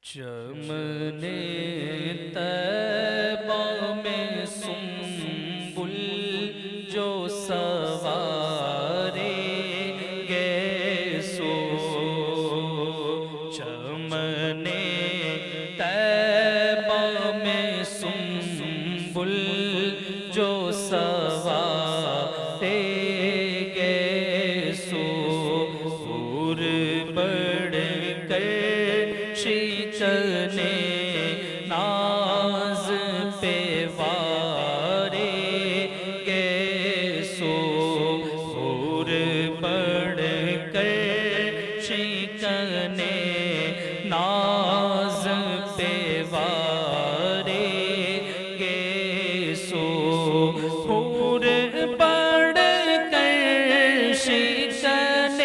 چمن طیبہ میں سنبل جو سوارے گے سو، چمن طیبہ میں سنبل جو سوارے گے سو، حور بڑھ کر شکن ناز پہ وارے گے سو، حور بڑھ کر شکن ناز پہ وارے گے سو، حور بڑھ کر شکن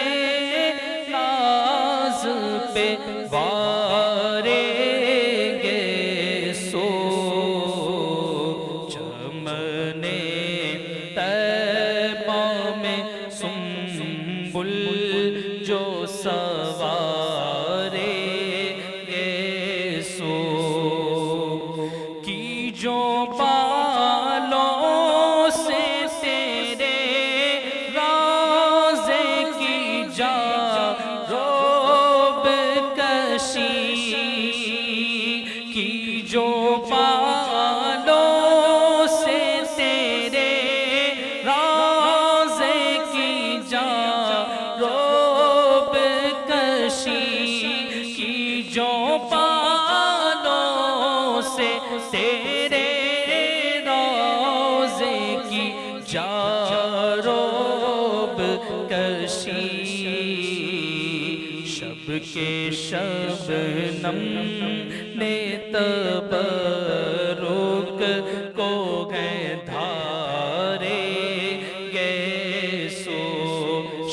ناز پہ وارے گے سو، چمن طیبہ میں سنبل جو سوارے گے سو، کی جو بالوں سے تیرے روضے کی جا روب کشی، کی جو بالوں سے تیرے روضے کی جا روب کشی، کی جو بالوں سے تیرے روضے کی جا روب کشی، شب کے شبنم نے تبرک کو گئے دھارے گے سو،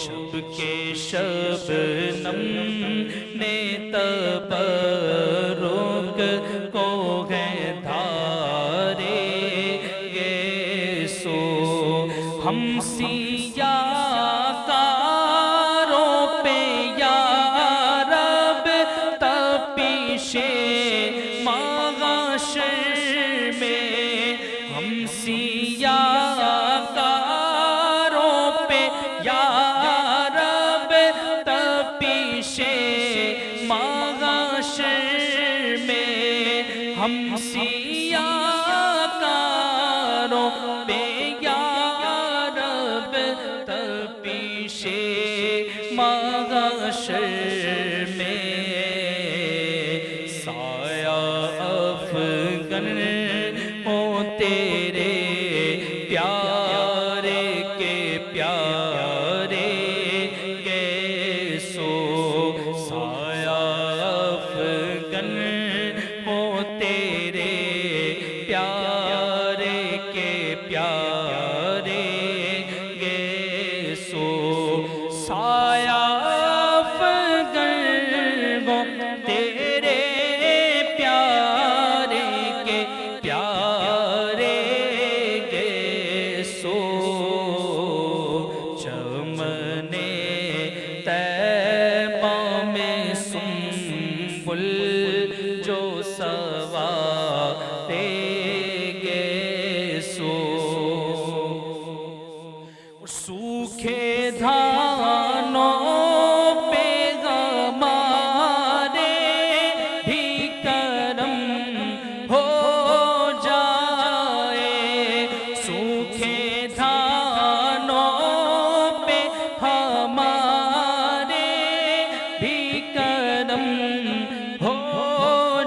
شب کے شبنم نے تبرک کو گئے دھارے گے سو، ہم سیاہ کاروں پہ یا رب تپش محشر میں، ہم سیاہ کاروں پہ یا رب تپش محشر میں، ہم سیاہ کاروں پہ یا رب تپش محشر میں، سایہ افگن ہوں تیرے پیارے کے پیارے گے سو، سایہ افگن ہوں تیرے پیارے کے پیارے گے سو، سایہ افگن ہوں تیرے پیارے کے پیارے گے سو، چمن طیبہ میں سنبل جو سوارے گے سو، سوکھے دھانوں پہ ہمارے بھی کرم ہو جائے، سوکھے دھانوں پہ ہمارے بھی کرم ہو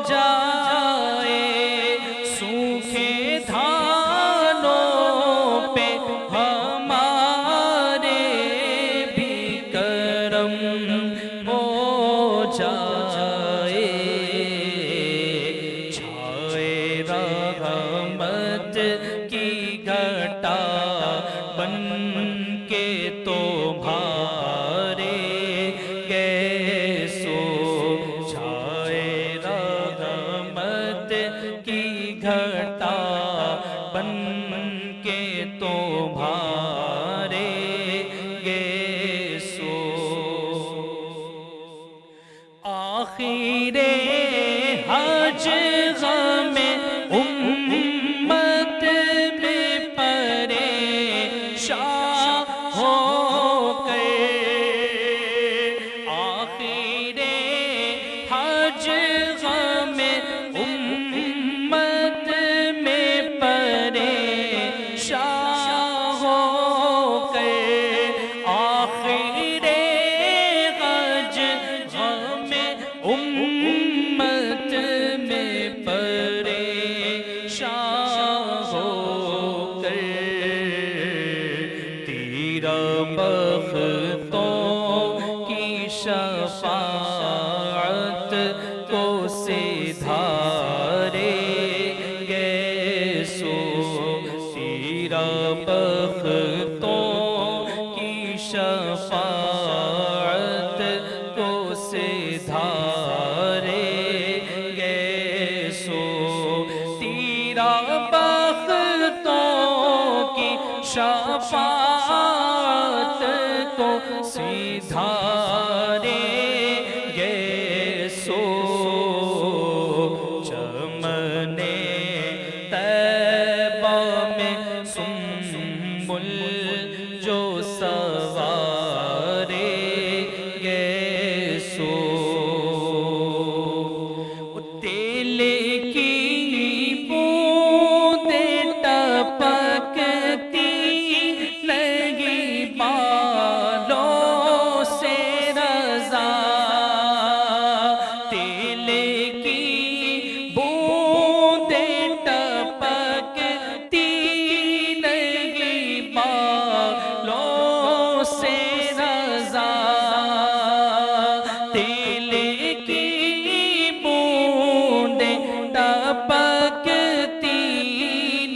جائے، سوکھے دھانوں پہ ہمارے بھی کرم ہو جائے، چھائے رحمت کی گھٹا بن کے تمہارے گے سو، چھائے رحمت کی گھٹا بن کے تمہارے گے سو، آخر ہمت میں پریشان ہو کر تیرا بختوں کی شفاعت کو سدھارے گے سو تیرا بختوں کی شفاعت کو سدھارے گے سو تیرا بختوں کی شفاعت کو سدھارے گے سو چمنے طیبہ میں سنبل جو سوارے گے سو تیل کی بوندیں ٹپکتی لگی بالوں سے رضا تیل کی بوندیں ٹپکتی لگی بالوں سے رضا تیل کی بوندیں ٹپکتی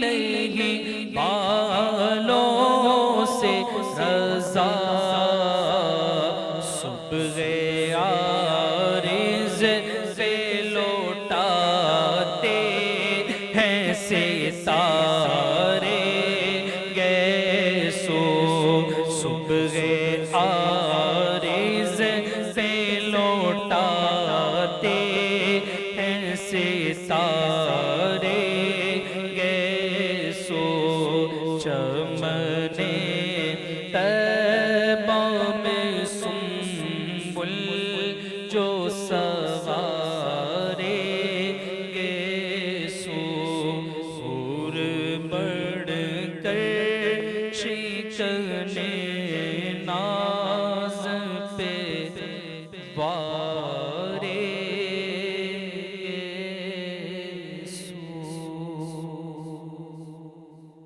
لگی بالوں سے رضا صبح عارض سے لوٹاتے ہیں ستارے گے سو صبح عارض سے لوٹاتے ہیں ستارے